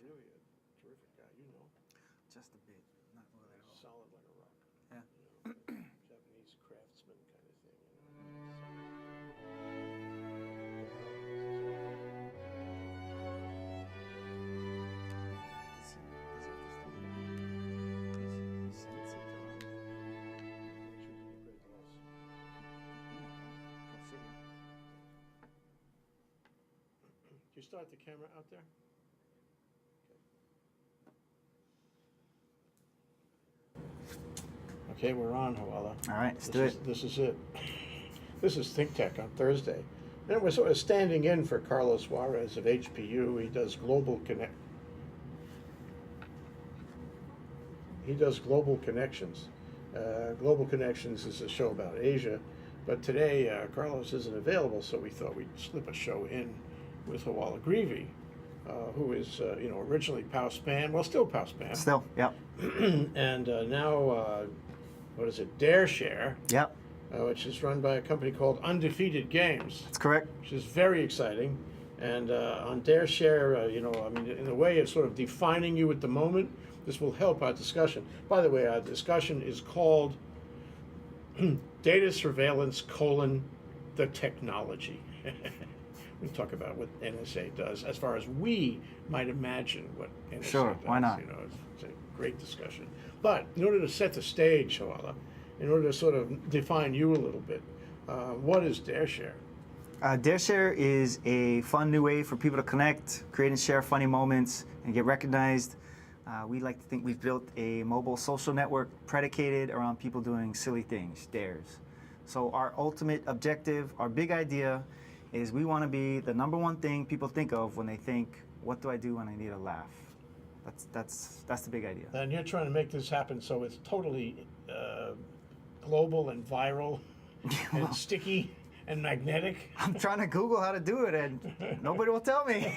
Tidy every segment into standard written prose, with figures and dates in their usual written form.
really a terrific guy, you know. Just a bit, not really at all. Solid like a rock. Yeah. You know, Japanese craftsman kind of thing, you know. Should be a great loss. Do you start the camera out there? Okay, we're on, Hoala. All right, let's do it. This is it. This is ThinkTech on Thursday. And we're sort of standing in for Carlos Juarez of HPU. He does global connections. Global Connections is a show about Asia, but today Carlos isn't available, so we thought we'd slip a show in with Hoala Greevy, who is originally PowSpan, well, still PowSpan. Still, yep. And now, what is it, DareShare, Yep. Which is run by a company called Undefeated Games. That's correct. Which is very exciting. And on DareShare, in a way of sort of defining you at the moment, this will help our discussion. By the way, our discussion is called Data Surveillance, the Technology. We talk about what NSA does as far as we might imagine what NSA does. Sure, why not? It's a great discussion. But in order to set the stage, Hoala, in order to sort of define you a little bit, what is DareShare? DareShare is a fun new way for people to connect, create and share funny moments, and get recognized. We like to think we've built a mobile social network predicated around people doing silly things, dares. So our ultimate objective, our big idea, is we want to be the #1 thing people think of when they think, what do I do when I need a laugh? That's the big idea. And you're trying to make this happen so it's totally global and viral and sticky and magnetic. I'm trying to Google how to do it, and nobody will tell me.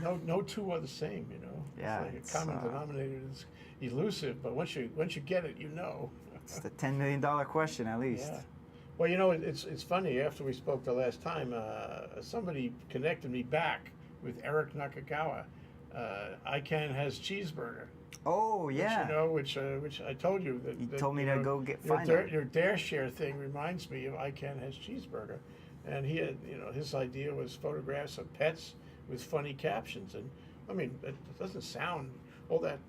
No two are the same, you know. Yeah, it's like a common denominator is elusive, but once you get it, you know. It's the $10 million question, at least. Yeah. Well, you know, it's funny. After we spoke the last time, somebody connected me back with Eric Nakagawa. ICANN has cheeseburger. Oh yeah. Which I told you that. You told me to go find it. Your DareShare thing reminds me of ICANN has cheeseburger, and he had his idea was photographs of pets with funny captions, and I mean it doesn't sound all that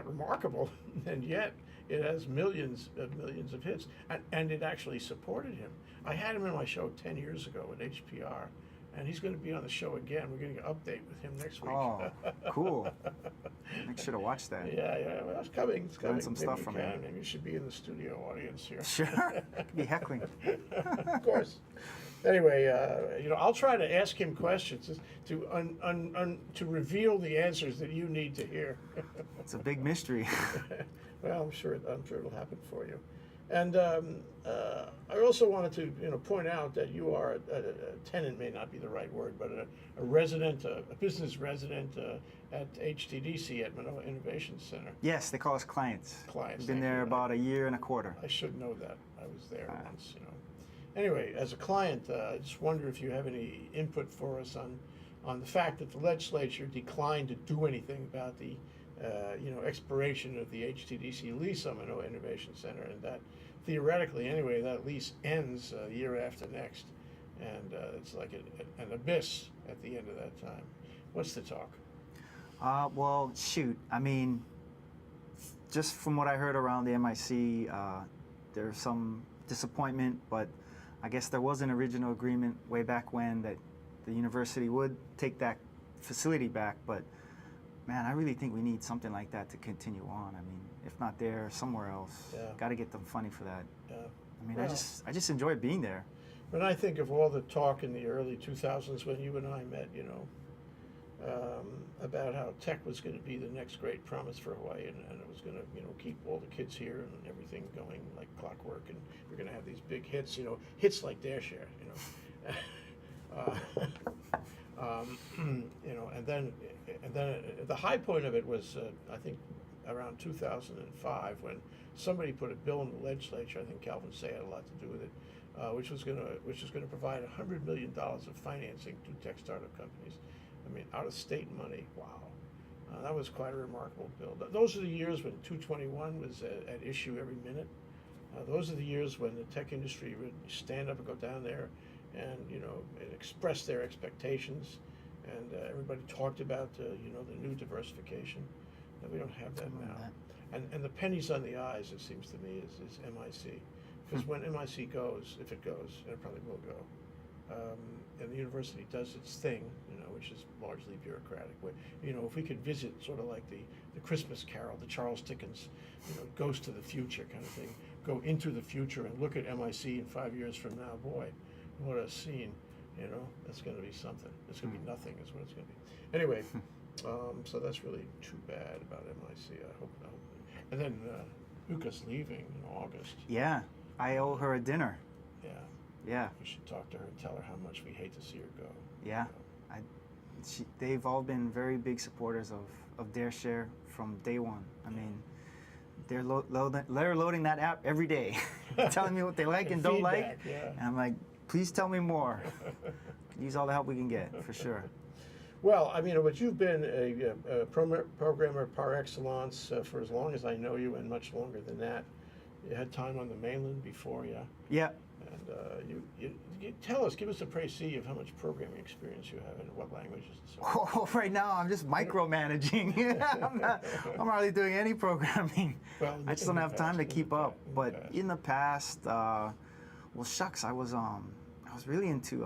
remarkable, and yet it has millions of hits, and it actually supported him. I had him in my show 10 years ago at HPR. And he's going to be on the show again. We're going to update with him next week. Oh, cool. Make sure to watch that. Yeah. Well, it's coming. It's coming. Learn some stuff from him. Maybe you should be in the studio audience here. Sure. Be heckling. Of course. Anyway, I'll try to ask him questions to reveal the answers that you need to hear. It's a big mystery. Well, I'm sure it'll happen for you. And I also wanted to point out that you are a tenant, may not be the right word, but a resident, a business resident at HTDC at Manoa Innovation Center. Yes, they call us clients. We've been there about 1.25 years. I should know that. I was there once, Anyway, as a client, I just wonder if you have any input for us on the fact that the legislature declined to do anything about the expiration of the HTDC lease on Manoa Innovation Center, and that theoretically, anyway, that lease ends year after next, and it's like an abyss at the end of that time. What's the talk? Well, shoot. I mean, just from what I heard around the MIC, there's some disappointment, but I guess there was an original agreement way back when that the university would take that facility back, but man, I really think we need something like that to continue on. I mean, if not there, somewhere else. Yeah. Got to get them funny for that. Yeah. I mean, I just enjoy being there. When I think of all the talk in the early 2000s when you and I met, about how tech was going to be the next great promise for Hawaii, and it was going to, keep all the kids here and everything going like clockwork, and we're going to have these big hits, hits like DareShare, and then the high point of it was, I think, around 2005 when somebody put a bill in the legislature. I think Calvin Say had a lot to do with it, which was going to provide $100 million of financing to tech startup companies. I mean, out-of-state money. Wow. That was quite a remarkable bill. Those are the years when 221 was at issue every minute. Those are the years when the tech industry would stand up and go down there and, and express their expectations. And everybody talked about, the new diversification. And we don't have that now. And the pennies on the eyes, it seems to me, is MIC. Because when MIC goes, if it goes, and it probably will go, and the university does its thing, which is largely bureaucratic. If we could visit sort of like the Christmas Carol, the Charles Dickens, Ghost to the Future kind of thing, go into the future and look at MIC in 5 years from now, boy, what a scene, that's going to be something. It's going to be nothing is what it's going to be. Anyway, so that's really too bad about MIC. I hope not. And then Uka's leaving in August. Yeah, I owe her a dinner. Yeah. Yeah. We should talk to her and tell her how much we hate to see her go. Yeah. They've all been very big supporters of DareShare from day one. I mean, they're loading that app every day, telling me what they like and don't like. Yeah. And I'm like, please tell me more. Use all the help we can get, for sure. Well, I mean, but you've been a programmer par excellence for as long as I know you, and much longer than that. You had time on the mainland before, yeah? Yeah. And you tell us, give us a précis of how much programming experience you have and what languages and so on. Oh, right now I'm just micromanaging. I'm hardly doing any programming. Well, I just don't have time to keep up. But in the past, well, shucks, I was really into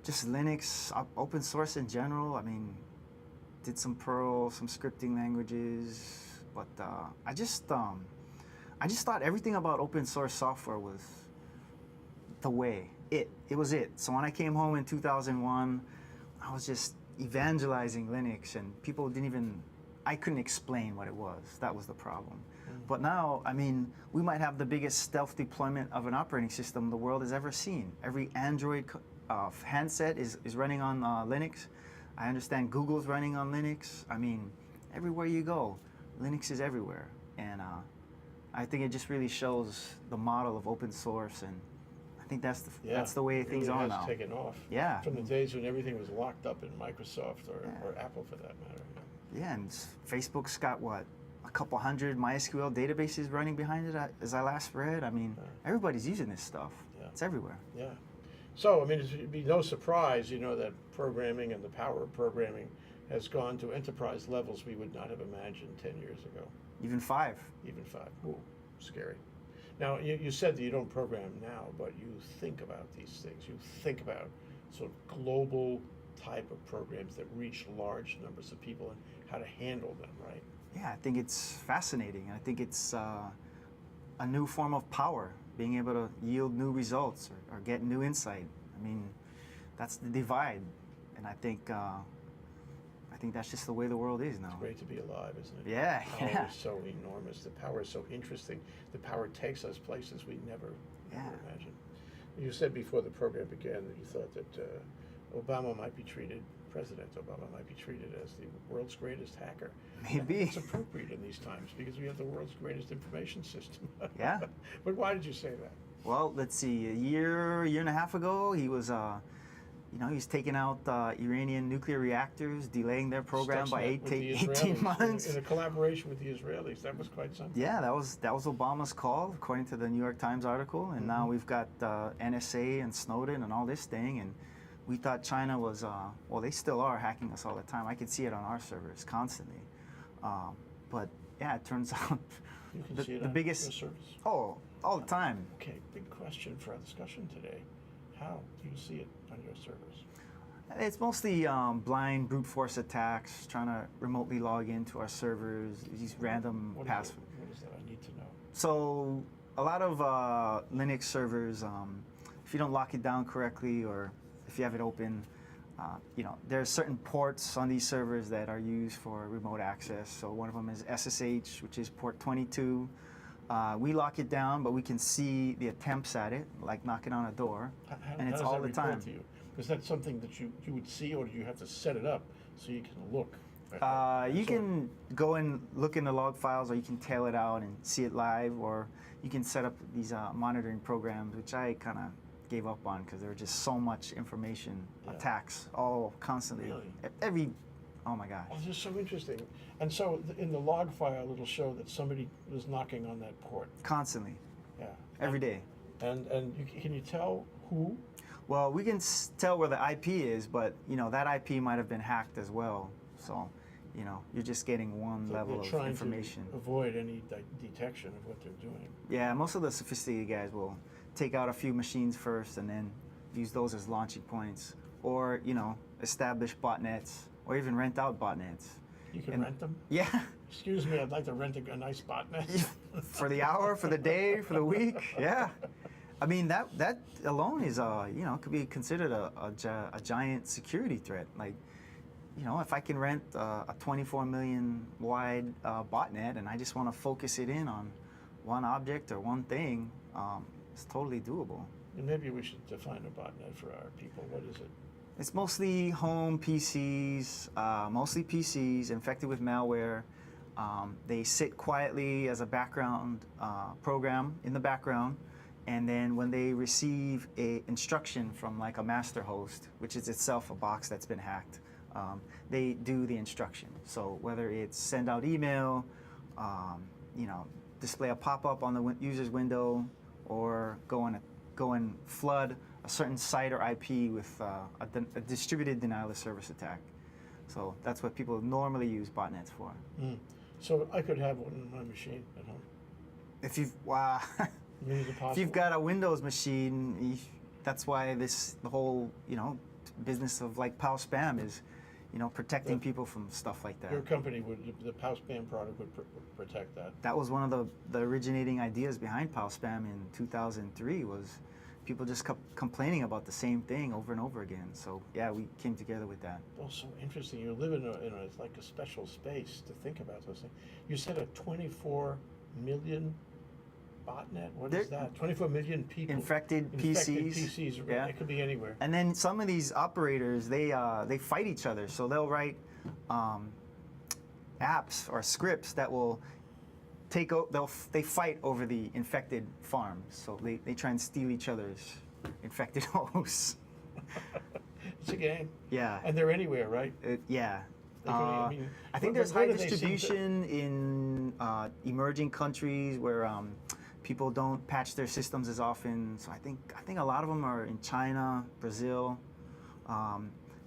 just Linux, open source in general. I mean, did some Perl, some scripting languages, but I just thought everything about open source software was the way. It was it. So when I came home in 2001, I was just evangelizing Linux, and people I couldn't explain what it was. That was the problem. But now, I mean, we might have the biggest stealth deployment of an operating system the world has ever seen. Every Android handset is running on Linux. I understand Google's running on Linux. I mean, everywhere you go, Linux is everywhere. And I think it just really shows the model of open source, and I think that's the way things are now. It has taken off. Yeah. From the days when everything was locked up in Microsoft or Apple, for that matter. Yeah, and Facebook's got what, a couple hundred MySQL databases running behind it, as I last read. I mean, everybody's using this stuff. Yeah. It's everywhere. Yeah. So, I mean, it'd be no surprise, that programming and the power of programming has gone to enterprise levels we would not have imagined 10 years ago. Even 5. Even 5. Ooh, scary. Now, you said that you don't program now, but you think about these things. You think about sort of global type of programs that reach large numbers of people and how to handle them, right? Yeah, I think it's fascinating. I think it's a new form of power, being able to yield new results or get new insight. I mean, that's the divide, and I think that's just the way the world is now. It's great to be alive, isn't it? Yeah. The power is so enormous. The power is so interesting. The power takes us places we never imagined. You said before the program began that you thought that President Obama might be treated as the world's greatest hacker. Maybe. It's appropriate in these times because we have the world's greatest information system. Yeah. But why did you say that? Well, let's see. A year and a half ago, he was he's taking out Iranian nuclear reactors, delaying their program by 18 months. In a collaboration with the Israelis. That was quite something. Yeah, that was Obama's call, according to the New York Times article. And now we've got NSA and Snowden and all this thing. And we thought China was, well, they still are hacking us all the time. I can see it on our servers constantly. But yeah, it turns out you can see it on biggest your servers. Oh, all the time. Okay, big question for our discussion today. How do you see it on your servers? It's mostly blind brute force attacks, trying to remotely log into our servers, these random passwords. What is that? I need to know. So a lot of Linux servers, if you don't lock it down correctly or if you have it open, there are certain ports on these servers that are used for remote access. So one of them is SSH, which is port 22. We lock it down, but we can see the attempts at it, like knocking on a door, and it's all the time. Is that something that you would see, or do you have to set it up so you can look? You can go and look in the log files, or you can tail it out and see it live, or you can set up these monitoring programs, which I kind of gave up on because there were just so much information Yeah. attacks all constantly. Really? Oh my gosh. Oh, this is so interesting. And so in the log file, it'll show that somebody was knocking on that port. Constantly, Yeah. every day. And can you tell who? Well, we can tell where the IP is, but that IP might have been hacked as well. So, you're just getting one So level they're of trying information. to avoid any detection of what they're doing. Yeah, most of the sophisticated guys will take out a few machines first and then use those as launching points, or establish botnets, or even rent out botnets. You can rent them? Yeah. Excuse me, I'd like to rent a nice botnet. For the hour, for the day, for the week. Yeah. I mean, that alone is, could be considered a giant security threat. Like, if I can rent a 24 million wide botnet and I just want to focus it in on one object or one thing, it's totally doable. And maybe we should define a botnet for our people. What is it? It's mostly home PCs, mostly PCs infected with malware. They sit quietly as a background program in the background. And then when they receive a instruction from like a master host, which is itself a box that's been hacked, they do the instruction. So whether it's send out email, display a pop-up on the user's window, or go and flood a certain site or IP with a distributed denial of service attack. So that's what people normally use botnets for. So I could have one on my machine at home. If you've if you've got a Windows machine, that's why the whole business of like POW spam is protecting people from stuff like that. Your company the POW spam product would protect that. That was one of the originating ideas behind POW spam in 2003 was people just kept complaining about the same thing over and over again. So yeah, we came together with that. Oh, so interesting. You live in it's like a special space to think about those things. You said a 24 million botnet? What is that? 24 million people. Infected PCs. PCs. Yeah. It could be anywhere. And then some of these operators, they fight each other. So they'll write apps or scripts that will they fight over the infected farms. So they try and steal each other's infected hosts. It's a game. Yeah. And they're anywhere, right? Yeah. I think there's high distribution in emerging countries where people don't patch their systems as often. So I think a lot of them are in China, Brazil,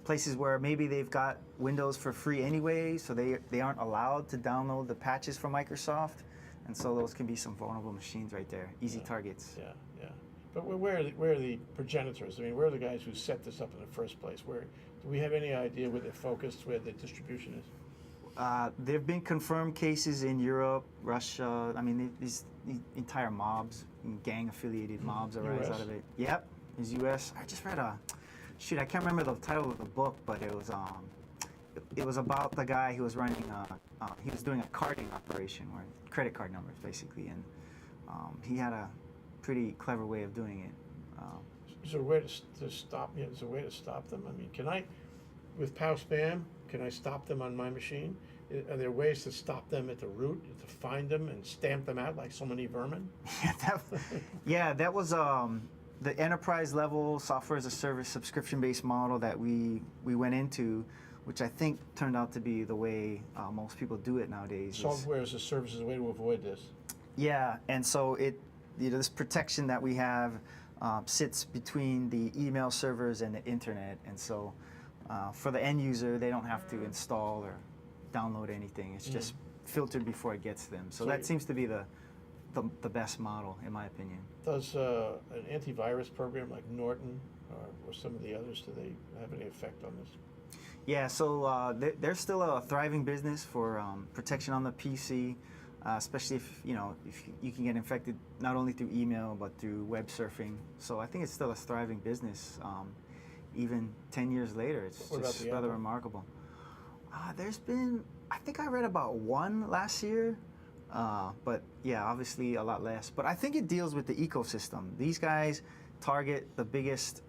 places where maybe they've got Windows for free anyway, so they aren't allowed to download the patches from Microsoft, and so those can be some vulnerable machines right there, easy targets. Yeah. But where are the progenitors? I mean, where are the guys who set this up in the first place? Do we have any idea where they're focused, where the distribution is? There have been confirmed cases in Europe, Russia. I mean, these entire mobs, gang-affiliated mobs arise out of it. Yep, it's U.S. I just read I can't remember the title of the book, but it was about the guy who was running. He was doing a carding operation, where credit card numbers basically, and he had a pretty clever way of doing it. Is there a way to stop? Is there a way to stop them? I mean, with POW spam, can I stop them on my machine? Are there ways to stop them at the root, to find them and stamp them out like so many vermin? That was the enterprise level software as a service subscription-based model that we went into, which I think turned out to be the way most people do it nowadays. Software as a service is a way to avoid this. Yeah, and so this protection that we have sits between the email servers and the internet, and so for the end user, they don't have to install or download anything. It's just filtered before it gets to them. So that seems to be the best model, in my opinion. Does an antivirus program like Norton or some of the others, do they have any effect on this? Yeah, so there's still a thriving business for protection on the PC, especially if you can get infected not only through email but through web surfing. So I think it's still a thriving business. Even 10 years later, it's just rather remarkable. There's been, I think I read about one last year, but yeah, obviously a lot less. But I think it deals with the ecosystem. These guys target the biggest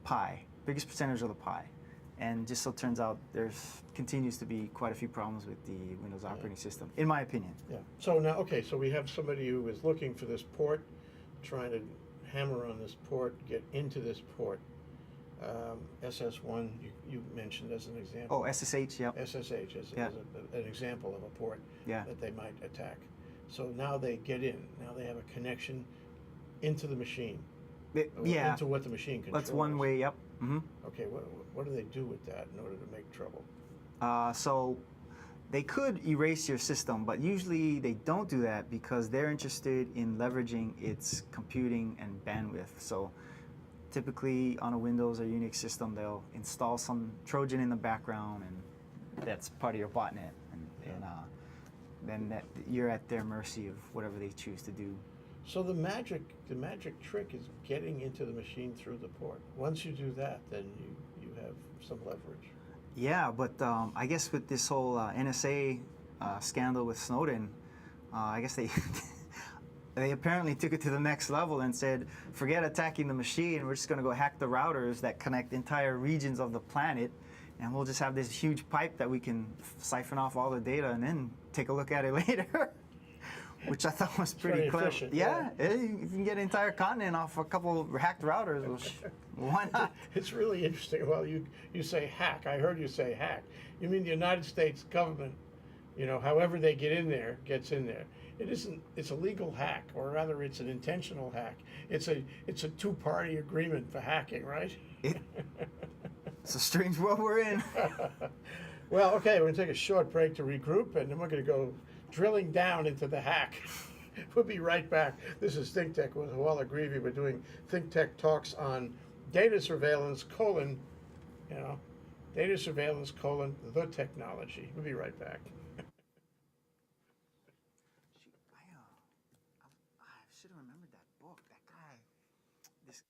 percentage of the pie. And just so it turns out, there's continues to be quite a few problems with the Windows operating system, in my opinion. Yeah. So now, so we have somebody who is looking for this port, trying to hammer on this port, get into this port. SS1 you mentioned as an example. Oh, SSH, yep. SSH as Yeah. an example of a port Yeah. that they might attack. So now they get in. Now they have a connection into the machine. Yeah. Into what the machine controls. That's one way, yep. Mm-hmm. Okay, what do they do with that in order to make trouble? So they could erase your system, but usually they don't do that because they're interested in leveraging its computing and bandwidth. So typically on a Windows or Unix system, they'll install some Trojan in the background, and that's part of your botnet. And then you're at their mercy of whatever they choose to do. So the magic trick is getting into the machine through the port. Once you do that, then you have some leverage. Yeah, but I guess with this whole NSA scandal with Snowden, I guess they they apparently took it to the next level and said, forget attacking the machine, we're just going to go hack the routers that connect entire regions of the planet, and we'll just have this huge pipe that we can siphon off all the data and then take a look at it later. Which I thought was pretty clever. Efficient, yeah, you can get an entire continent off a couple of hacked routers. Why not? It's really interesting. Well, you say hack. I heard you say hack. You mean the United States government, however they get in there, gets in there. It isn't. It's a legal hack, or rather, it's an intentional hack. It's a two-party agreement for hacking, right? It's a strange world we're in. Well, okay, we're going to take a short break to regroup, and then we're going to go drilling down into the hack. We'll be right back. This is ThinkTech with Hoala Greevy. We're doing ThinkTech talks on data surveillance, data surveillance, the technology. We'll be right back. Shoot, I should have remembered that book, that guy. This.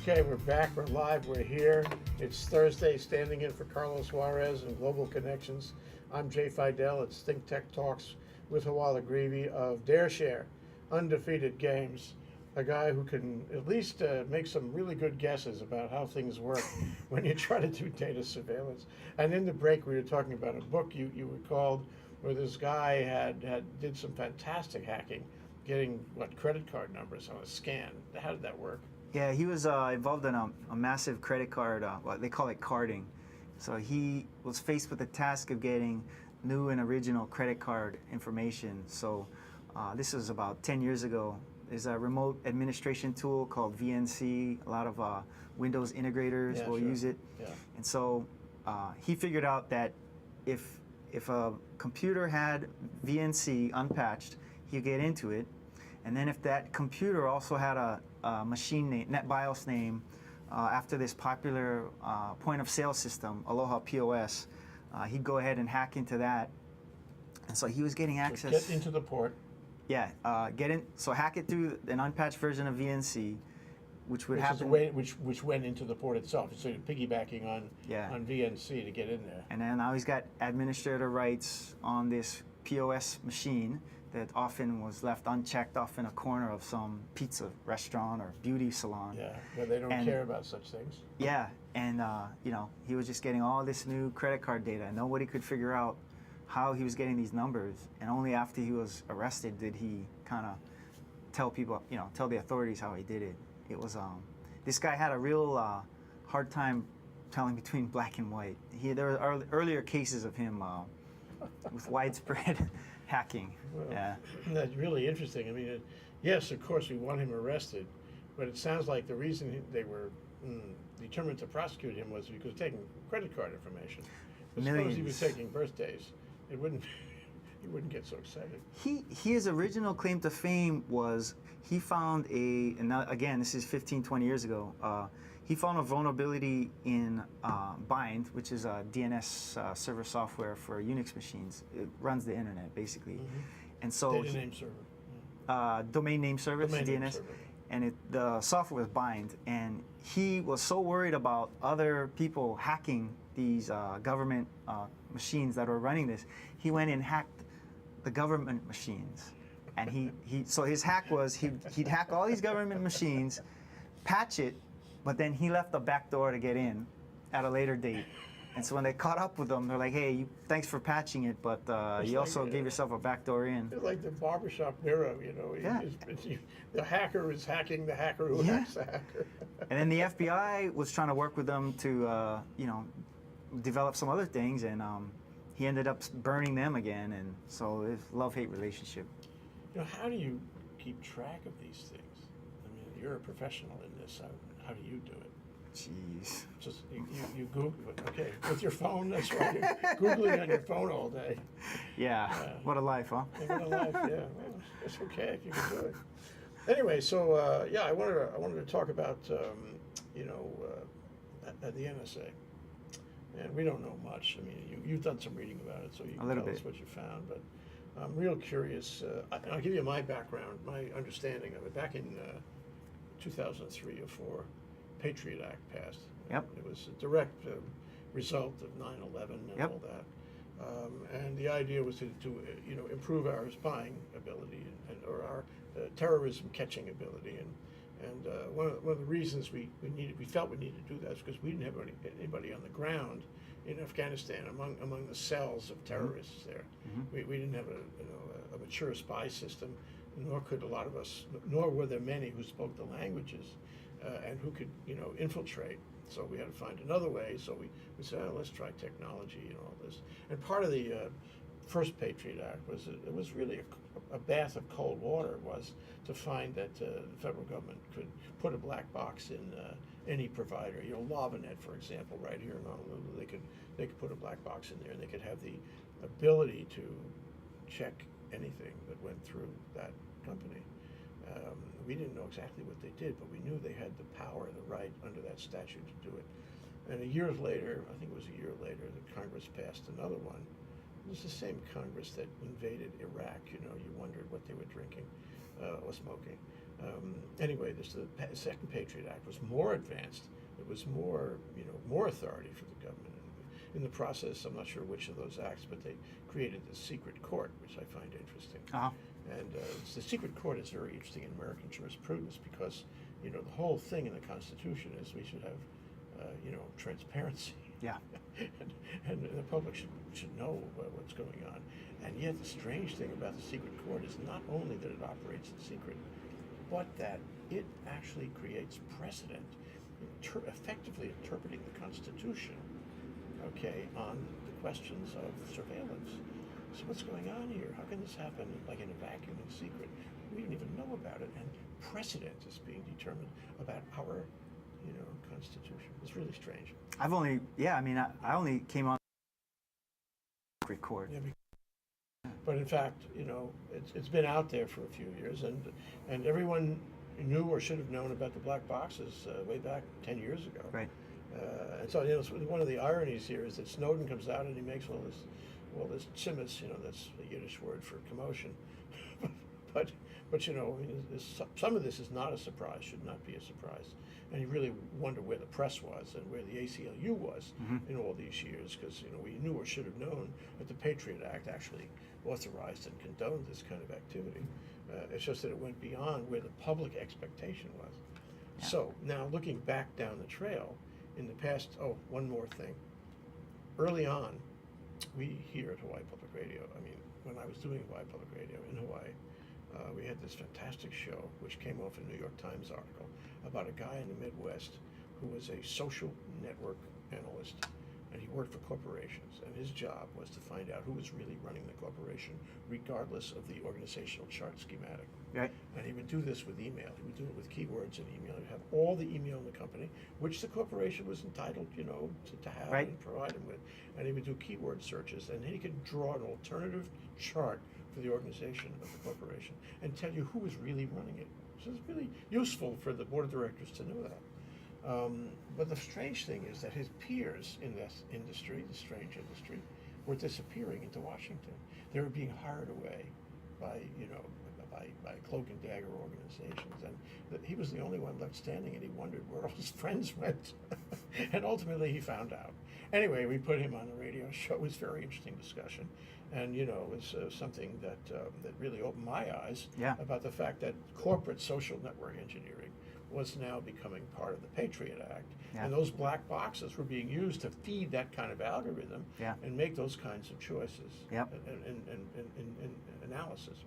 Okay, we're back, we're live, we're here. It's Thursday, standing in for Carlos Juarez and Global Connections. I'm Jay Fidell. It's ThinkTech Talks with Hoala Greevy of DareShare, Undefeated Games, a guy who can at least make some really good guesses about how things work when you try to do data surveillance. And in the break, we were talking about a book you recalled where this guy did some fantastic hacking, getting, credit card numbers on a scan. How did that work? Yeah, he was involved in a massive credit card, they call it carding. So he was faced with the task of getting new and original credit card information. So this was about 10 years ago. There's a remote administration tool called VNC. A lot of Windows integrators will use it. Yeah. And so he figured out that if a computer had VNC unpatched, he'd get into it. And then if that computer also had a machine name, NetBIOS name, after this popular point of sale system, Aloha POS, he'd go ahead and hack into that. And so he was getting access. Get into the port. Yeah, so hack it through an unpatched version of VNC, which would happen. Which went into the port itself. So you're piggybacking on VNC to get in there. And then now he's got administrator rights on this POS machine that often was left unchecked off in a corner of some pizza restaurant or beauty salon. Yeah, where they don't care about such things. Yeah, and he was just getting all this new credit card data. Nobody could figure out how he was getting these numbers, and only after he was arrested did he kind of tell people, tell the authorities how he did it. It was this guy had a real hard time telling between black and white. There were earlier cases of him with widespread hacking. Well, yeah. That's really interesting. I mean, yes, of course, we want him arrested, but it sounds like the reason they were determined to prosecute him was because taking credit card information. Suppose he was taking birthdays, it wouldn't. He wouldn't get so excited. His original claim to fame was he found and now, again, this is 15, 20 years ago. He found a vulnerability in Bind, which is a DNS server software for Unix machines. It runs the internet, basically. Mm-hmm. And so Data name server. Domain name service, Domain name DNS. server. And the software was Bind. And he was so worried about other people hacking these government machines that were running this, he went and hacked the government machines. And so his hack was he'd hack all these government machines, patch it, but then he left a back door to get in at a later date. And so when they caught up with him, they're like, hey, thanks for patching it, but you also gave yourself a back door in. It's like the barbershop mirror, Yeah. The hacker is hacking the hacker who hacks the hacker. And then the FBI was trying to work with them to, develop some other things, and he ended up burning them again, and so it's a love-hate relationship. How do you keep track of these things? I mean, you're a professional in this. How do you do it? Jeez. Just you Google it. Okay, with your phone. That's right. You're Googling on your phone all day. Yeah. What a life, huh? What a life. Yeah. Well, it's okay if you can do it. Anyway, so I wanted to talk about at the NSA. And we don't know much. I mean, you've done some reading about it, so you can tell us what you found. But I'm real curious. I'll give you my background, my understanding of it. Back in 2003 or 4, Patriot Act passed. Yep. It was a direct result of 9/11 and all that. And the idea was to improve our spying ability or our terrorism catching ability. And one of the reasons we felt we needed to do that is because we didn't have anybody on the ground in Afghanistan among the cells of terrorists there. Mm-hmm. We didn't have a mature spy system, nor could a lot of us, nor were there many who spoke the languages and who could infiltrate. So we had to find another way. So we said, let's try technology and all this. And part of the first Patriot Act was really a bath of cold water, was to find that the federal government could put a black box in any provider. LavaNet, for example, right here in Honolulu, they could put a black box in there, and they could have the ability to check anything that went through that company. We didn't know exactly what they did, but we knew they had the power, the right under that statute to do it. And a year later, I think it was a year later, the Congress passed another one. It was the same Congress that invaded Iraq. You wondered what they were drinking or smoking. Anyway, the second Patriot Act was more advanced. It was more authority for the government. In the process, I'm not sure which of those acts, but they created the secret court, which I find interesting. Uh-huh. And the secret court is very interesting in American jurisprudence because, the whole thing in the Constitution is we should have, transparency. Yeah. and the public should know what's going on. And yet the strange thing about the secret court is not only that it operates in secret, but that it actually creates precedent, effectively interpreting the Constitution, on the questions of surveillance. So what's going on here? How can this happen like in a vacuum in secret? We didn't even know about it, and precedent is being determined about our Constitution. It's really strange. I only came on secret court. Yeah, but in fact, it's been out there for a few years, and everyone knew or should have known about the black boxes way back 10 years ago. Right. And so one of the ironies here is that Snowden comes out and he makes all this chimas, that's a Yiddish word for commotion. but some of this is not a surprise, should not be a surprise. And you really wonder where the press was and where the ACLU was in all these years, because we knew or should have known that the Patriot Act actually authorized and condoned this kind of activity. It's just that it went beyond where the public expectation was. Yeah. So now looking back down the trail, in the past, one more thing. Early on, we here at Hawaii Public Radio, I mean, when I was doing Hawaii Public Radio in Hawaii, we had this fantastic show which came off a New York Times article about a guy in the Midwest who was a social network analyst, and he worked for corporations, and his job was to find out who was really running the corporation, regardless of the organizational chart schematic. Right. And he would do this with email. He would do it with keywords in email. He'd have all the email in the company, which the corporation was entitled, to have Right. and provide him with. And he would do keyword searches, and then he could draw an alternative chart for the organization of the corporation and tell you who was really running it. So it's really useful for the board of directors to know that. But the strange thing is that his peers in this industry, the strange industry, were disappearing into Washington. They were being hired away by cloak and dagger organizations, and he was the only one left standing, and he wondered where all his friends went. And ultimately he found out. Anyway, we put him on the radio show. It was a very interesting discussion, and it was something that really opened my eyes about the fact that corporate social network engineering was now becoming part of the Patriot Act, and those black boxes were being used to feed that kind of algorithm and make those kinds of choices and analysis.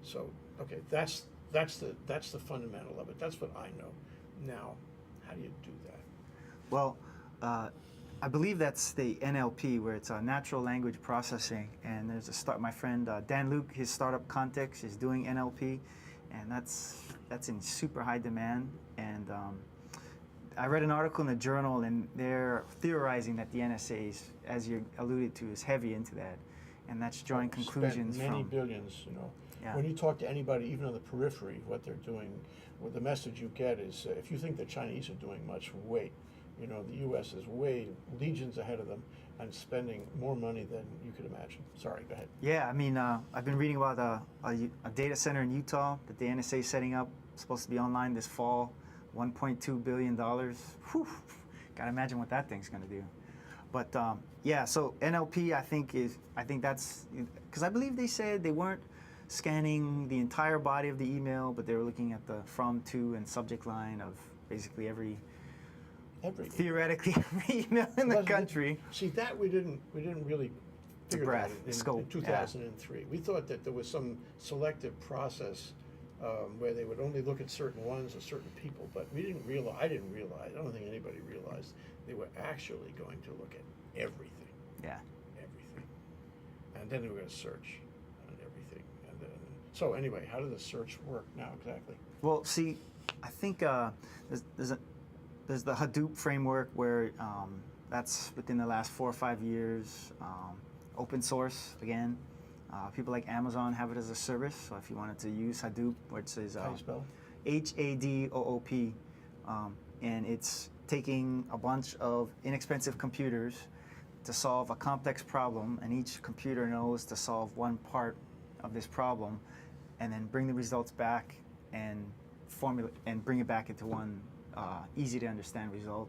So, okay, that's the fundamental of it. That's what I know. Now, how do you do that? Well, I believe that's the NLP, where it's natural language processing. And there's my friend Dan Luke, his startup Context is doing NLP, and that's in super high demand. And I read an article in the journal, and they're theorizing that the NSA, as you alluded to, is heavy into that, and that's drawing conclusions many from billions. When you talk to anybody, even on the periphery, what they're doing, well, the message you get is, if you think the Chinese are doing much, wait. The U.S. is way legions ahead of them and spending more money than you could imagine. Sorry, go ahead. Yeah, I mean, I've been reading about a data center in Utah that the NSA is setting up, supposed to be online this fall, $1.2 billion. Whew, gotta imagine what that thing's gonna do. But so NLP, I think that's, because I believe they said they weren't scanning the entire body of the email, but they were looking at the from, to, and subject line of basically theoretically every email in the country. See, that we didn't really figure that in scope, 2003. We thought that there was some selective process where they would only look at certain ones or certain people, but I didn't realize, I don't think anybody realized they were actually going to look at everything. Yeah. Everything. And then they were going to search on everything. And then, so anyway, how does the search work now exactly? Well, see, I think there's the Hadoop framework where that's within the last 4 or 5 years. Open source, again. People like Amazon have it as a service. So if you wanted to use Hadoop, which is How do you spell HADOOP, and it's taking a bunch of inexpensive computers to solve a complex problem, and each computer knows to solve one part of this problem, and then bring the results back and bring it back into one easy to understand result.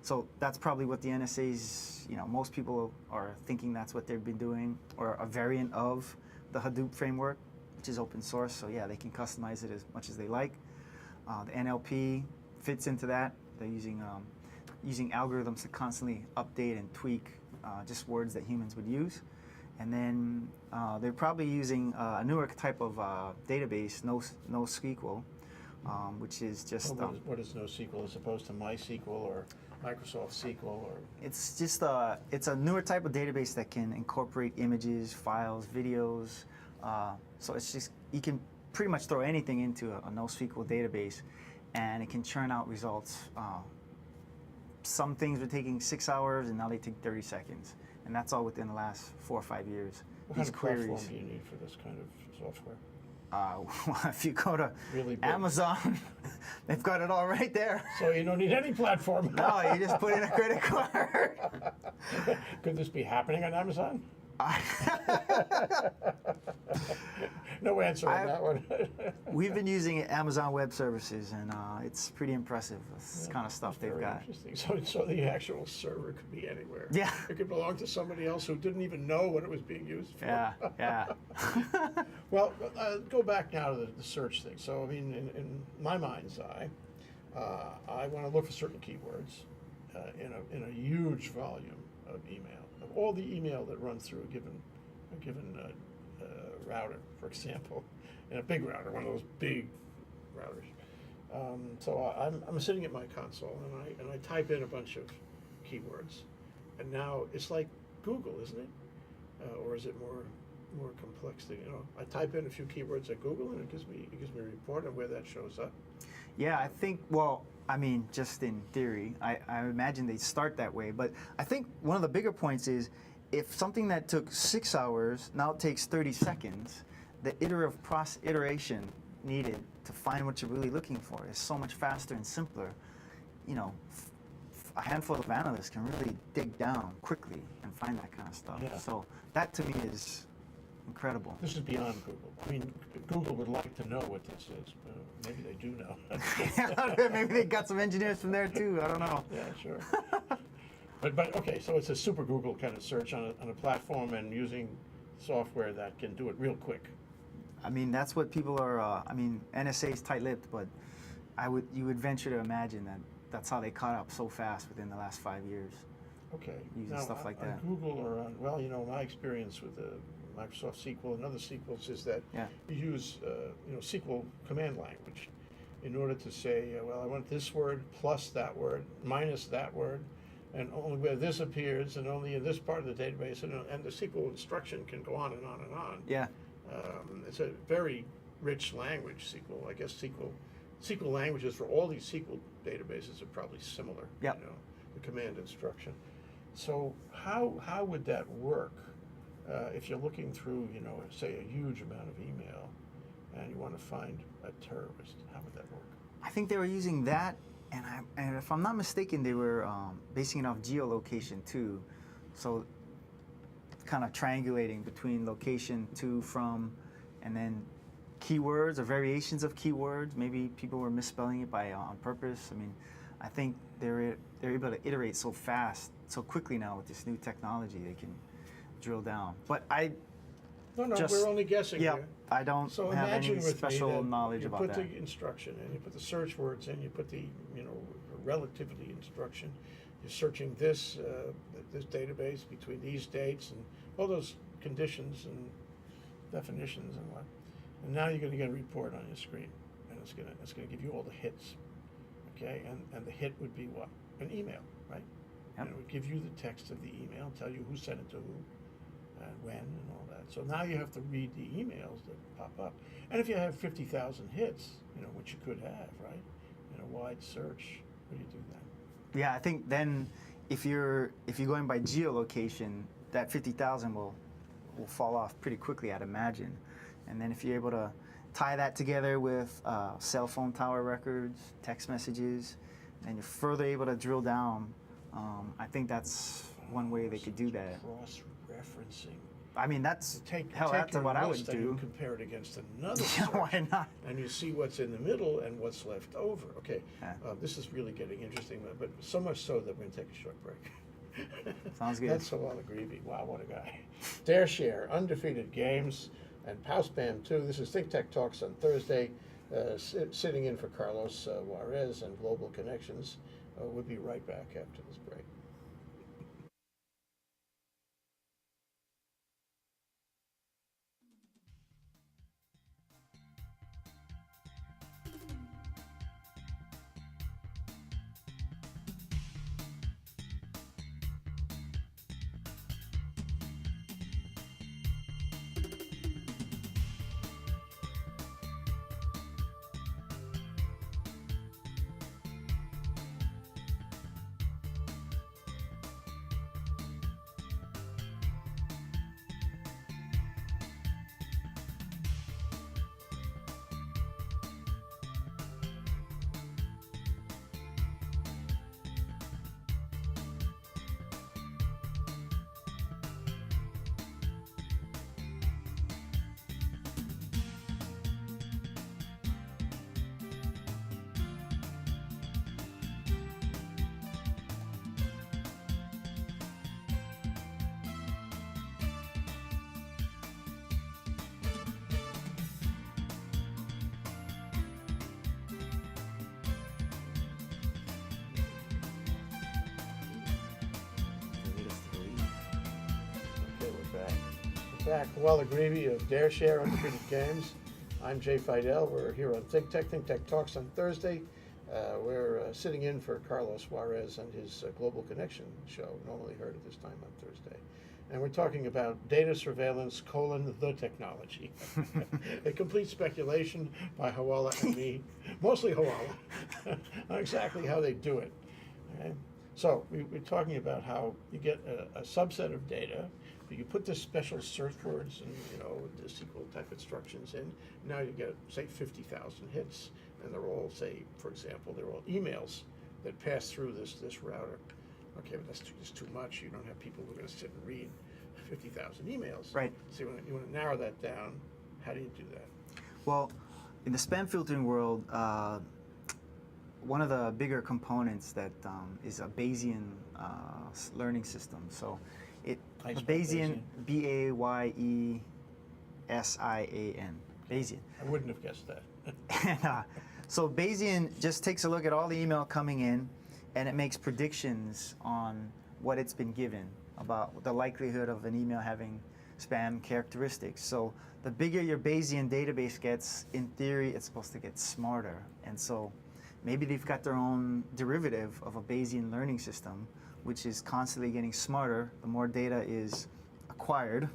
So that's probably what the NSA's, most people are thinking that's what they've been doing, or a variant of the Hadoop framework, which is open source. So yeah, they can customize it as much as they like. The NLP fits into that. They're using algorithms to constantly update and tweak just words that humans would use. And then they're probably using a newer type of database, NoSQL, which is just... what is NoSQL as opposed to MySQL or Microsoft SQL? Or it's just it's a newer type of database that can incorporate images, files, videos. So it's just, you can pretty much throw anything into a NoSQL database, and it can churn out results. Some things were taking 6 hours, and now they take 30 seconds. And that's all within the last 4 or 5 years. What kind of platform do you need for this kind of software? If you go to really Amazon, they've got it all right there. So you don't need any platform. No, you just put in a credit card. Could this be happening on Amazon? No answer on that one. We've been using Amazon Web Services, and it's pretty impressive. This kind of stuff they've got. Interesting. So the actual server could be anywhere. Yeah. It could belong to somebody else who didn't even know what it was being used for. Yeah. Well, go back now to the search thing. So, I mean, in my mind's eye, I want to look for certain keywords in a huge volume of email, of all the email that runs through a given router, for example, and a big router, one of those big routers. So I'm sitting at my console and I type in a bunch of keywords, and now it's like Google, isn't it? Or is it more complex than, I type in a few keywords at Google and it gives me a report on where that shows up. Yeah, I think, well, I mean, just in theory, I imagine they start that way. But I think one of the bigger points is if something that took 6 hours now takes 30 seconds, the iteration needed to find what you're really looking for is so much faster and simpler. A handful of analysts can really dig down quickly and find that kind of stuff. Yeah. So that to me is incredible. This is beyond Google. I mean, Google would like to know what this is. Maybe they do know. Maybe they got some engineers from there too. I don't know. Yeah, sure. But okay, so it's a super Google kind of search on a platform and using software that can do it real quick. I mean, that's what people are. NSA is tight-lipped, but you would venture to imagine that that's how they caught up so fast within the last 5 years. Okay. Using Now, stuff like on that. Google or on, my experience with Microsoft SQL and other SQLs is that you use SQL command language in order to say, I want this word plus that word minus that word, and only where this appears and only in this part of the database, and the SQL instruction can go on and on and on. Yeah. It's a very rich language, SQL. I guess SQL languages for all these SQL databases are probably similar. Yep. The command instruction. So how would that work if you're looking through, say a huge amount of email, and you want to find a terrorist? How would that work? I think they were using that, and if I'm not mistaken, they were basing it off geolocation too. So kind of triangulating between location to, from, and then keywords or variations of keywords. Maybe people were misspelling it on purpose. I mean, I think they're able to iterate so fast, so quickly now with this new technology. They can drill down. But we're only guessing here. I don't have any special knowledge about that. You put the instruction in, you put the search words in, you put the relativity instruction. You're searching this database between these dates and all those conditions and definitions and what. And now you're going to get a report on your screen, and it's going to give you all the hits. Okay, and the hit would be what? An email, right? Yep. And it would give you the text of the email, tell you who sent it to who, and when, and all that. So now you have to read the emails that pop up. And if you have 50,000 hits, which you could have, right? In a wide search, what do you do then? Yeah, I think then if you're going by geolocation, that 50,000 will fall off pretty quickly, I'd imagine. And then if you're able to tie that together with cell phone tower records, text messages, and you're further able to drill down, I think that's one way they could do that. Cross-referencing. I mean, that's Take that's your what I would list and you do. compare it against another Yeah, search, why not? and you see what's in the middle and what's left over. Okay, Yeah. This is really getting interesting, but so much so that we're going to take a short break. Sounds good. That's Hoala Greevy. Wow, what a guy. DareShare, Undefeated Games, and Spam 2. This is ThinkTech Talks on Thursday, sitting in for Carlos Juarez and Global Connections. We'll be right back after this break. back. Hoala Greevy of DareShare, Undefeated Games. I'm Jay Fidell. We're here on ThinkTech. ThinkTech Talks on Thursday. We're sitting in for Carlos Juarez and his Global Connection show, normally heard at this time on Thursday. And we're talking about data surveillance, the technology. A complete speculation by Hoala and me, mostly Hoala, on exactly how they do it. Okay? So we're talking about how you get a subset of data, you put the special search words and the SQL type instructions in. Now you get, say, 50,000 hits, and they're all, say, for example, they're all emails that pass through this router. Okay, but that's just too much. You don't have people who are going to sit and read 50,000 emails. Right. So you want to narrow that down. How do you do that? Well, in the spam filtering world, one of the bigger components that is a Bayesian learning system. So a Bayesian, Bayesian, Bayesian. I wouldn't have guessed that. And, so Bayesian just takes a look at all the email coming in, and it makes predictions on what it's been given about the likelihood of an email having spam characteristics. So the bigger your Bayesian database gets, in theory, it's supposed to get smarter. And so maybe they've got their own derivative of a Bayesian learning system, which is constantly getting smarter the more data is acquired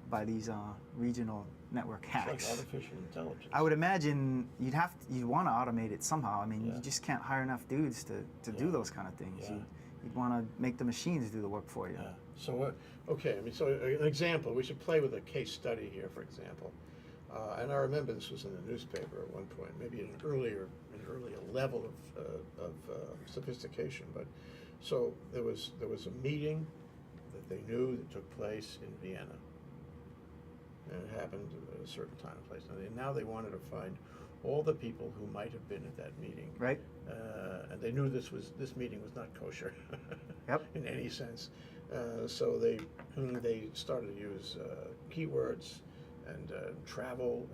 by these regional network hacks. It's like artificial intelligence. I would imagine you'd want to automate it somehow. I mean, Yeah. you just can't hire enough dudes to do those kind of things. Yeah. You'd want to make the machines do the work for you. Yeah. So, okay, I mean, so an example, we should play with a case study here, for example. And I remember this was in the newspaper at one point, maybe an earlier level of sophistication. But so there was a meeting that they knew that took place in Vienna. And it happened at a certain time and place. Now they wanted to find all the people who might have been at that meeting. Right. And they knew this meeting was not kosher Yep. in any sense. So they started to use keywords and travel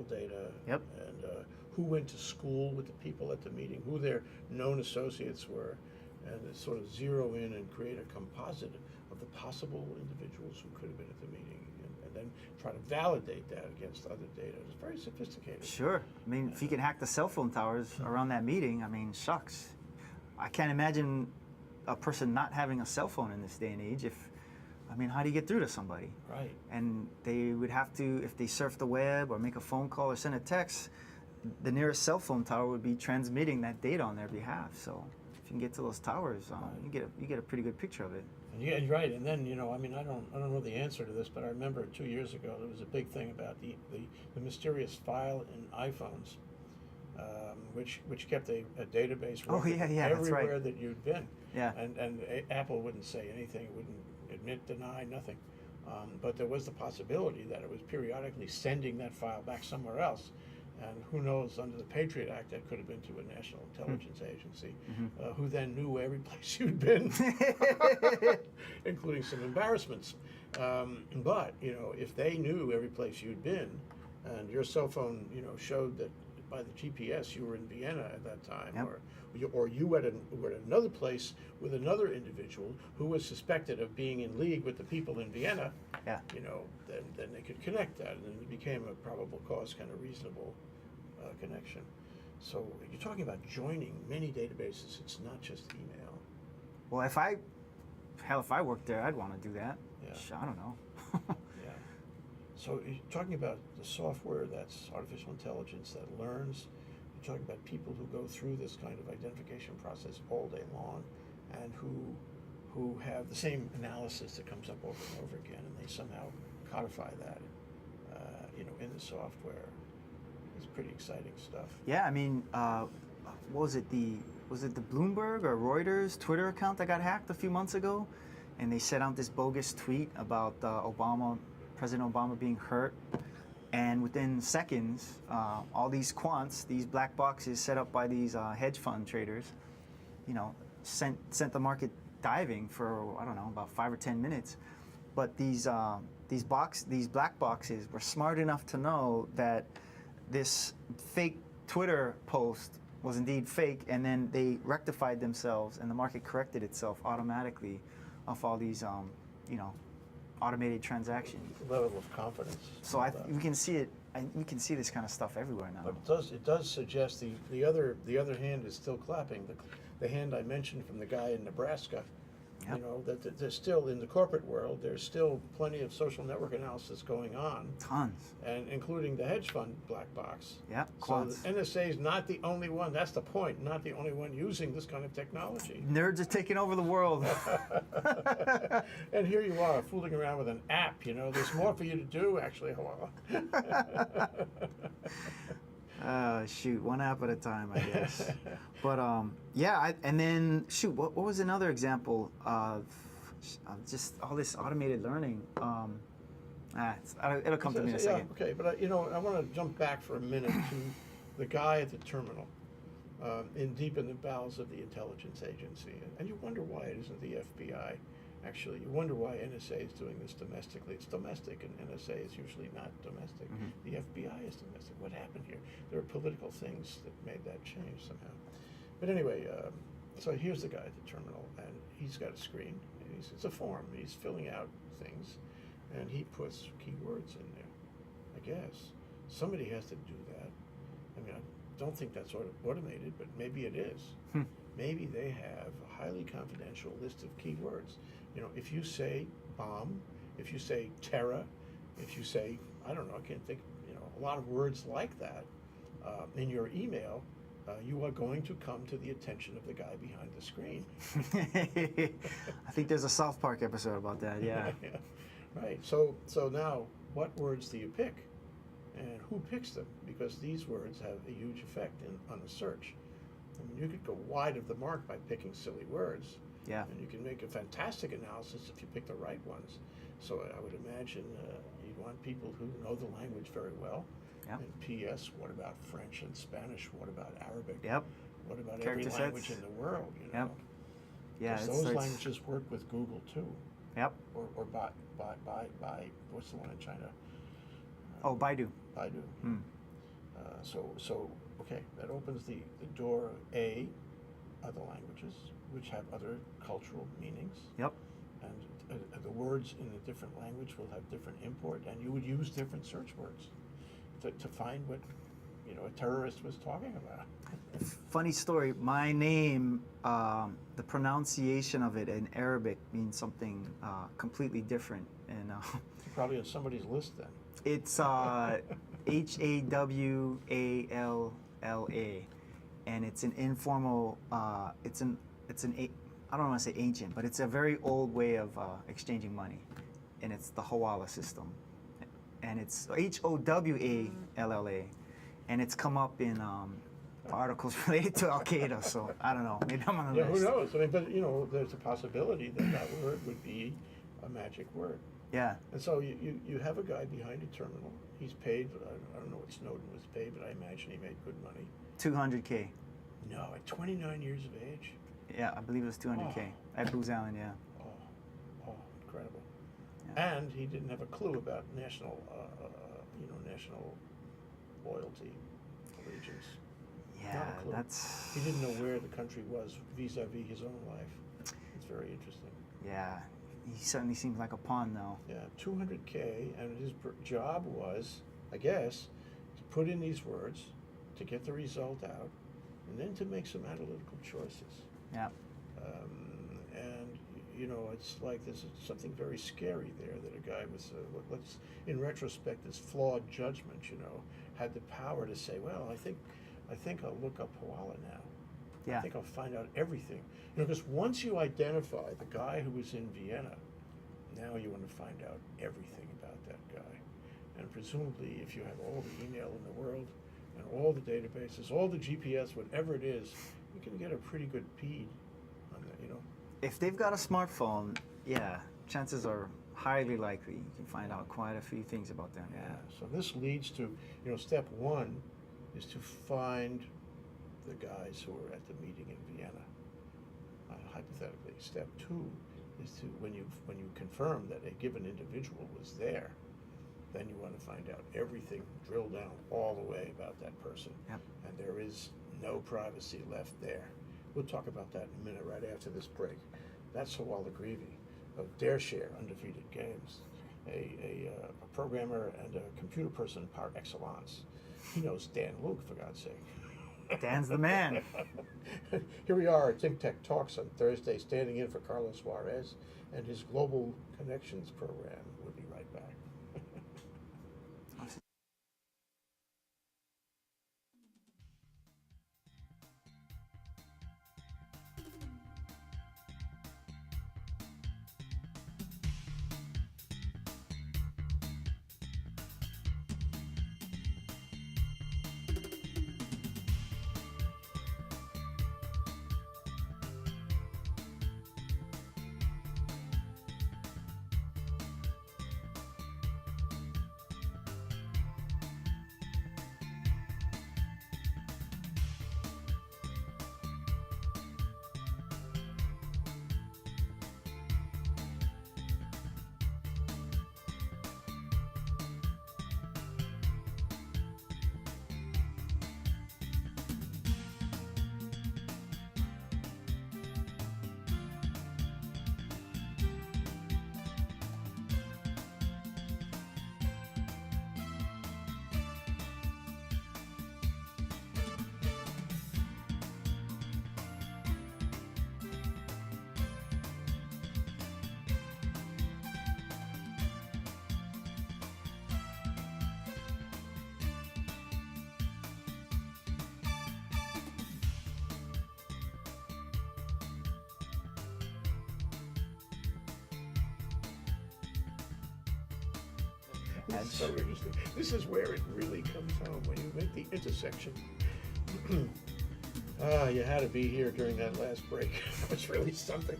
data. Yep. And who went to school with the people at the meeting, who their known associates were, and sort of zero in and create a composite of the possible individuals who could have been at the meeting. And then try to validate that against other data. It's very sophisticated. Sure. I mean, if you can hack the cell phone towers around that meeting, I mean, shucks. I can't imagine a person not having a cell phone in this day and age. How do you get through to somebody? Right. And they would have to, if they surf the web or make a phone call or send a text, the nearest cell phone tower would be transmitting that data on their behalf. So if you can get to those towers, you get a pretty good picture of it. Yeah, you're right. And then, I don't know the answer to this, but I remember 2 years ago there was a big thing about the mysterious file in iPhones, which kept a database record that's everywhere right. that you'd been. Yeah. And Apple wouldn't say anything, wouldn't admit, deny, nothing. But there was the possibility that it was periodically sending that file back somewhere else. And who knows, under the Patriot Act, that could have been to a national intelligence agency, who then knew every place you'd been, including some embarrassments. But, if they knew every place you'd been, and your cell phone, showed that by the GPS you were in Vienna at that time, Yep. or you were at another place with another individual who was suspected of being in league with the people in Vienna, Yeah. then they could connect that, and then it became a probable cause kind of reasonable connection. So you're talking about joining many databases. It's not just email. Well, if I worked there, I'd want to do that. Yeah. I don't know. Yeah. So you're talking about the software that's artificial intelligence that learns. You're talking about people who go through this kind of identification process all day long, and who have the same analysis that comes up over and over again, and they somehow codify that, in the software. It's pretty exciting stuff. Yeah, what was it? Was it the Bloomberg or Reuters Twitter account that got hacked a few months ago? And they sent out this bogus tweet about President Obama being hurt. And within seconds, all these quants, these black boxes set up by these hedge fund traders, sent the market diving for, I don't know, about 5 or 10 minutes. But these black boxes were smart enough to know that this fake Twitter post was indeed fake, and then they rectified themselves, and the market corrected itself automatically off all these, automated transaction. Level of confidence. So we can see it. We can see this kind of stuff everywhere now. But it does suggest the other hand is still clapping. The hand I mentioned from the guy in Nebraska. Yep. You know, that there's still, in the corporate world, there's still plenty of social network analysis going on. Tons. And including the hedge fund black box. Yeah, So quants. the NSA is not the only one, that's the point, not the only one using this kind of technology. Nerds are taking over the world. And here you are, fooling around with an app, you know, there's more for you to do, actually, Hoala. Shoot, one app at a time, I guess. But yeah, and then shoot, what was another example of just all this automated learning? It'll come to me in a second. Yeah, okay, but you know, I want to jump back for a minute to the guy at the terminal, deep in the bowels of the intelligence agency, and you wonder why it isn't the FBI. Actually, you wonder why NSA is doing this domestically. It's domestic, and NSA is usually not domestic. Mm-hmm. The FBI is domestic. What happened here? There are political things that made that change somehow. But anyway, so here's the guy at the terminal, and he's got a screen. And it's a form. He's filling out things, and he puts keywords in there. I guess somebody has to do that. I mean, I don't think that's automated, but maybe it is. Maybe they have a highly confidential list of keywords. You know, if you say bomb, if you say terror, if you say, I don't know, I can't think, you know, a lot of words like that in your email, you are going to come to the attention of the guy behind the screen. I think there's a South Park episode about that, yeah. Yeah. Right, so now, what words do you pick? And who picks them? Because these words have a huge effect on the search. I mean, you could go wide of the mark by picking silly words. Yeah. And you can make a fantastic analysis if you pick the right ones. So I would imagine you'd want people who know the language very well. Yep. And P.S., what about French and Spanish? What about Arabic? Yep. What about Character every language sets. in the world? You know? Yep. Yeah. Because those languages work with Google too. Yep. Or by what's the one in China? Oh, Baidu. Baidu. Hmm. So okay, that opens the door of other languages, which have other cultural meanings. Yep. And the words in a different language will have different import, and you would use different search words to find what, you know, a terrorist was talking about. Funny story. My name, the pronunciation of it in Arabic means something completely different, and Probably on somebody's list then. it's Hawalla, and it's an informal. I don't want to say ancient, but it's a very old way of exchanging money, and it's the Hoala system, and it's Howalla, and it's come up in articles related to Al Qaeda. So I don't know. Maybe I'm on the Yeah, list. who knows? I mean, but you know, there's a possibility that word would be a magic word. Yeah. And so you have a guy behind a terminal. He's paid. I don't know what Snowden was paid, but I imagine he made good money. 200K. No, at 29 years of age. Yeah, I believe it was 200K at Booz Allen. Yeah. Oh, incredible. Yeah. And he didn't have a clue about national loyalty, allegiance. Yeah, Not a clue. that's. He didn't know where the country was vis-a-vis his own life. It's very interesting. Yeah, he certainly seems like a pawn now. Yeah, 200K, and his job was, I guess, to put in these words, to get the result out, and then to make some analytical choices. Yeah. And you know, it's like there's something very scary there that a guy with, let's, in retrospect, this flawed judgment, you know, had the power to say, well, I think I'll look up Hoala now. Yeah. I think I'll find out everything. You know, because once you identify the guy who was in Vienna, now you want to find out everything about that guy. And presumably, if you have all the email in the world, and all the databases, all the GPS, whatever it is, you can get a pretty good peed on that, you know. If they've got a smartphone, yeah, chances are highly likely you can find out quite a few things about them. Yeah. So this leads to, you know, step one is to find the guys who are at the meeting in Vienna. Hypothetically, step two is to, when you confirm that a given individual was there, then you want to find out everything, drill down all the way about that person. Yep. And there is no privacy left there. We'll talk about that in a minute right after this break. That's Hoala Greevy of DareShare, Undefeated Games. a programmer and a computer person par excellence. He knows Dan Luke, for God's sake. Dan's the man. Here we are at ThinkTech Talks on Thursday, standing in for Carlos Juarez and his Global Connections program. We'll be right back. This is so interesting. This is where it really comes home, when you make the intersection. You had to be here during that last break. It was really something.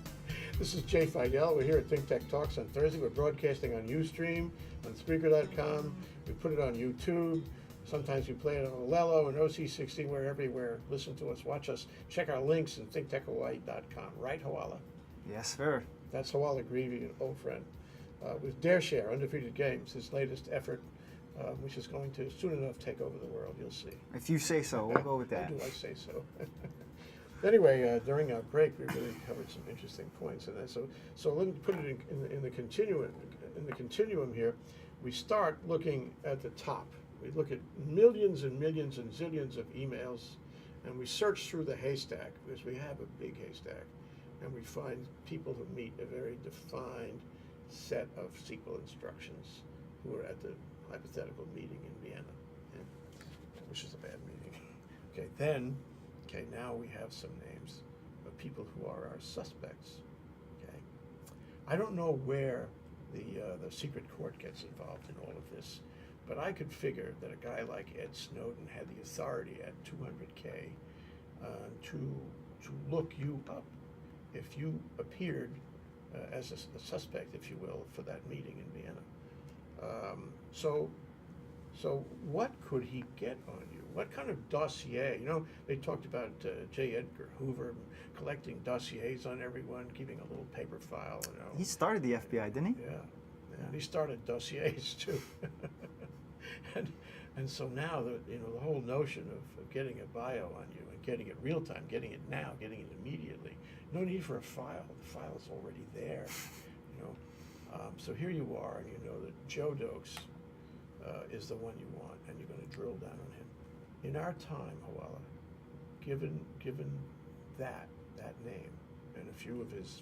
This is Jay Fidell. We're here at ThinkTech Talks on Thursday. We're broadcasting on Ustream, on Spreaker.com. We put it on YouTube. Sometimes we play it on Olelo and OC16. We're everywhere. Listen to us, watch us. Check our links at ThinkTechHawaii.com. Right, Hoala? Yes, sir. That's Hoala Greevy, an old friend. With DareShare, Undefeated Games, his latest effort, which is going to soon enough take over the world. You'll see. If you say so, we'll go with that. Do I say so? Anyway, during our break, we really covered some interesting points, and so let me put it in the continuum. In the continuum here, we start looking at the top. We look at millions and millions and zillions of emails, and we search through the haystack, because we have a big haystack, and we find people who meet a very defined set of SQL instructions who are at the hypothetical meeting in Vienna, which is a bad meeting. Okay, now we have some names of people who are our suspects. Okay, I don't know where the secret court gets involved in all of this, but I could figure that a guy like Ed Snowden had the authority at 200K to look you up if you appeared as a suspect, if you will, for that meeting in Vienna. So what could he get on you? What kind of dossier? You know, they talked about J. Edgar Hoover collecting dossiers on everyone, keeping a little paper file. You know. He started the FBI, didn't he? Yeah, and he started dossiers too. and so now the whole notion of getting a bio on you and getting it real time, getting it now, getting it immediately. No need for a file. The file is already there. You know. So here you are, and you know that Joe Dokes is the one you want, and you're going to drill down on him. In our time, Hoala, given that name and a few of his,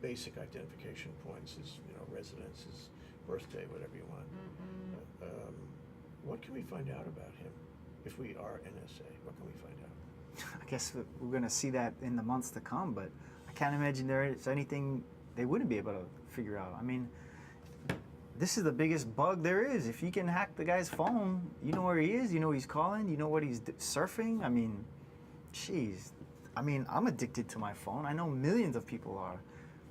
basic identification points, his, residence, his birthday, whatever you want, what can we find out about him if we are NSA? What can we find out? I guess we're going to see that in the months to come, but I can't imagine there is anything they wouldn't be able to figure out. I mean, this is the biggest bug there is. If you can hack the guy's phone, you know where he is, you know he's calling, you know what he's surfing. I mean, jeez. I mean, I'm addicted to my phone. I know millions of people are.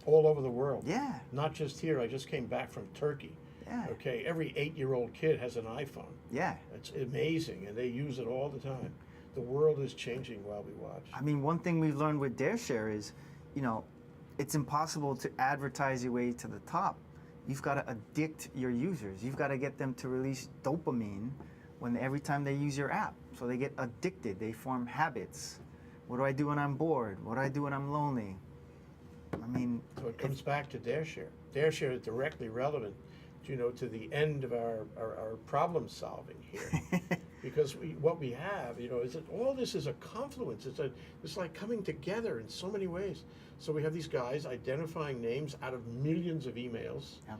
All over the world. Yeah. Not just here. I just came back from Turkey. Yeah. Okay, every 8-year-old kid has an iPhone. Yeah. It's amazing, and they use it all the time. The world is changing while we watch. I mean, one thing we've learned with DareShare is, it's impossible to advertise your way to the top. You've got to addict your users. You've got to get them to release dopamine every time they use your app. So they get addicted. They form habits. What do I do when I'm bored? What do I do when I'm lonely? I mean, So it comes back to DareShare. DareShare is directly relevant, to the end of our problem solving here. Because what we have, is that all this is a confluence. It's like coming together in so many ways. So we have these guys identifying names out of millions of emails. Yeah.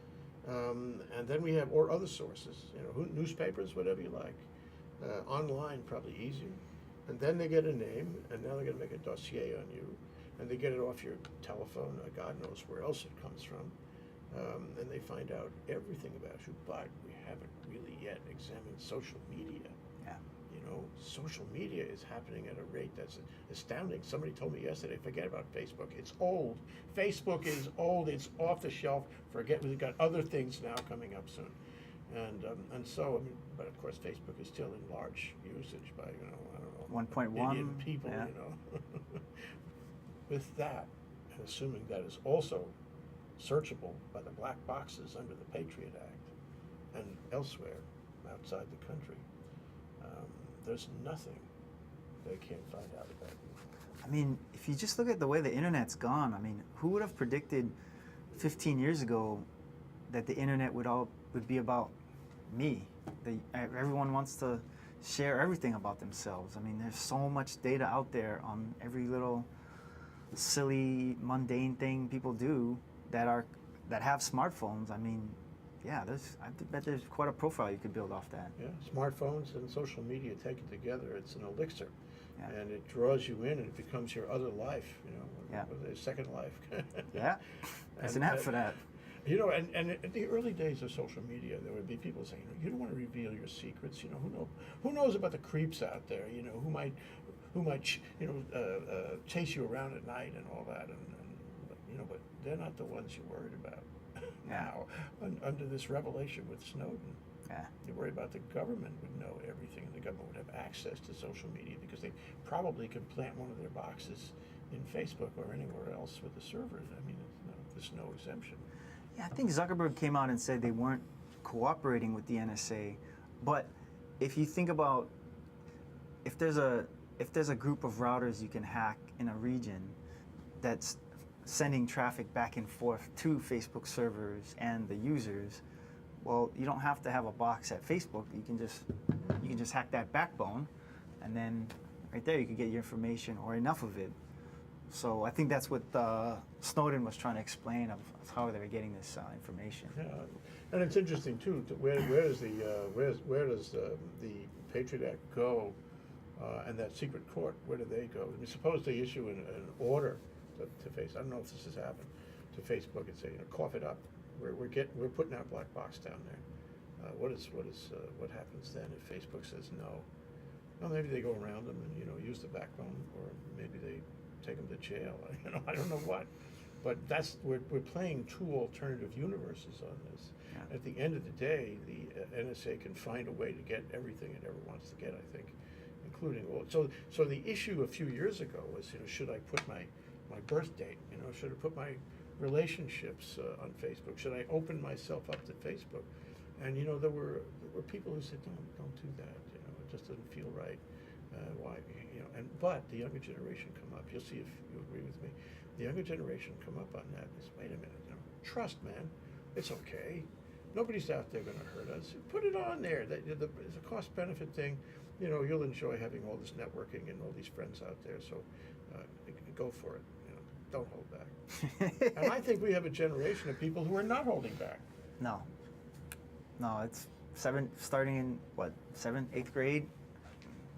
And then we have, or other sources, newspapers, whatever you like. Online, probably easier. And then they get a name, and now they're going to make a dossier on you. And they get it off your telephone, God knows where else it comes from. And they find out everything about you, but we haven't really yet examined social media. Yeah. Social media is happening at a rate that's astounding. Somebody told me yesterday, forget about Facebook. It's old. Facebook is old. It's off the shelf. We've got other things now coming up soon. And so, but of course, Facebook is still in large usage by, I don't know, 1.1 million people, yeah. With that, and assuming that is also searchable by the black boxes under the Patriot Act and elsewhere outside the country, there's nothing they can't find out about you. I mean, if you just look at the way the internet's gone, who would have predicted 15 years ago that the internet would be about me? Everyone wants to share everything about themselves. There's so much data out there on every little silly, mundane thing people do that have smartphones. I bet there's quite a profile you could build off that. Yeah, smartphones and social media taken together, it's an elixir. Yeah. And it draws you in, and it becomes your other life, Yeah. second life. Yeah, there's an app for that. And in the early days of social media, there would be people saying, you don't want to reveal your secrets. Who knows about the creeps out there? Who might chase you around at night and all that. But they're not the ones you're worried about. Yeah. Now, under this revelation with Snowden, Yeah. you worry about the government would know everything, and the government would have access to social media because they probably could plant one of their boxes in Facebook or anywhere else with the servers. There's no exemption. Yeah, I think Zuckerberg came out and said they weren't cooperating with the NSA, but if you think about if there's a group of routers you can hack in a region that's sending traffic back and forth to Facebook servers and the users, well, you don't have to have a box at Facebook. You can just hack that backbone, and then right there you can get your information or enough of it. So I think that's what Snowden was trying to explain of how they were getting this information. Yeah, and it's interesting too. Where does the Patriot Act go, and that secret court? Where do they go? Suppose they issue an order to Facebook. I don't know if this has happened to Facebook and say, cough it up. We're putting our black box down there. What happens then if Facebook says no? Well, maybe they go around them and use the backbone, or maybe they take them to jail. I don't know what, but we're playing two alternative universes on this. Yeah. At the end of the day, the NSA can find a way to get everything it ever wants to get, I think, including so the issue a few years ago was, should I put my birth date? Should I put my relationships on Facebook? Should I open myself up to Facebook? And there were people who said, don't do that. It just doesn't feel right. Why? But the younger generation come up. You'll see if you agree with me. The younger generation come up on that. And say, wait a minute. Trust, man. It's okay. Nobody's out there going to hurt us. Put it on there. It's a cost-benefit thing. You'll enjoy having all this networking and all these friends out there. So go for it. Don't hold back. And I think we have a generation of people who are not holding back. No, it's starting in what, 7th, 8th grade,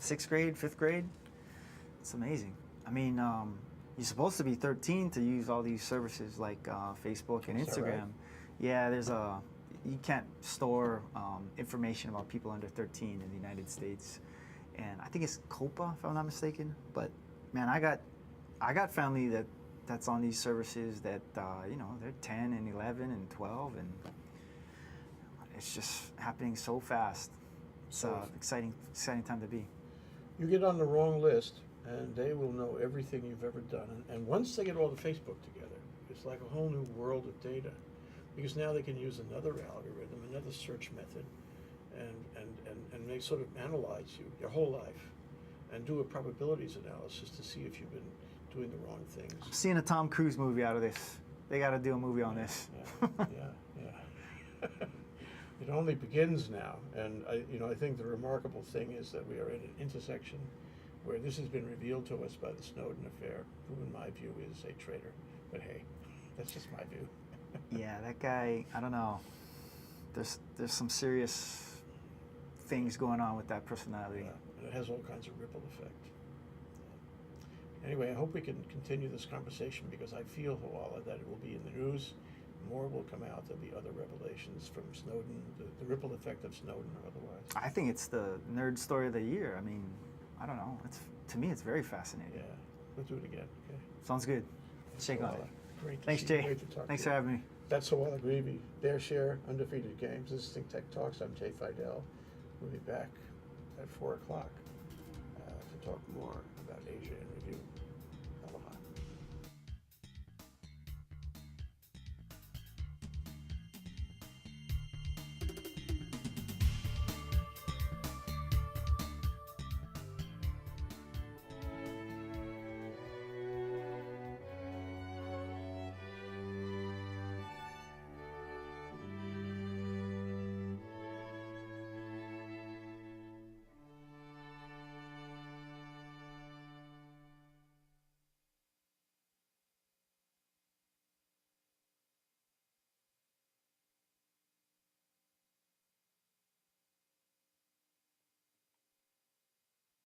6th grade, 5th grade. It's amazing. You're supposed to be 13 to use all these services like Facebook and Instagram. Right? Yeah, you can't store information about people under 13 in the United States, and I think it's COPA if I'm not mistaken. But man, I got family that's on these services that they're 10 and 11 and 12, and it's just happening so fast. It's an exciting time to be. You get on the wrong list, and they will know everything you've ever done. And once they get all the Facebook together, it's like a whole new world of data, because now they can use another algorithm, another search method, and they sort of analyze your whole life, and do a probabilities analysis to see if you've been doing the wrong things. I'm seeing a Tom Cruise movie out of this. They got to do a movie on this. Yeah. It only begins now, and I think the remarkable thing is that we are at an intersection where this has been revealed to us by the Snowden affair, who in my view is a traitor. But hey, that's just my view. Yeah, that guy, I don't know. There's some serious things going on with that personality. And it has all kinds of ripple effect. Anyway, I hope we can continue this conversation because I feel, Hoala, that it will be in the news. More will come out. There'll be other revelations from Snowden, the ripple effect of Snowden or otherwise. I think it's the nerd story of the year. I mean, I don't know. To me, it's very fascinating. Yeah, we'll do it again. Okay. Sounds good. Shake on it. Great to Thanks, see you. Jay. Great to talk Thanks to for you. having me. That's Hoala Greevy. DareShare, Undefeated Games. This is ThinkTech Talks. I'm Jay Fidell. We'll be back at 4 o'clock to talk more about Asia in review.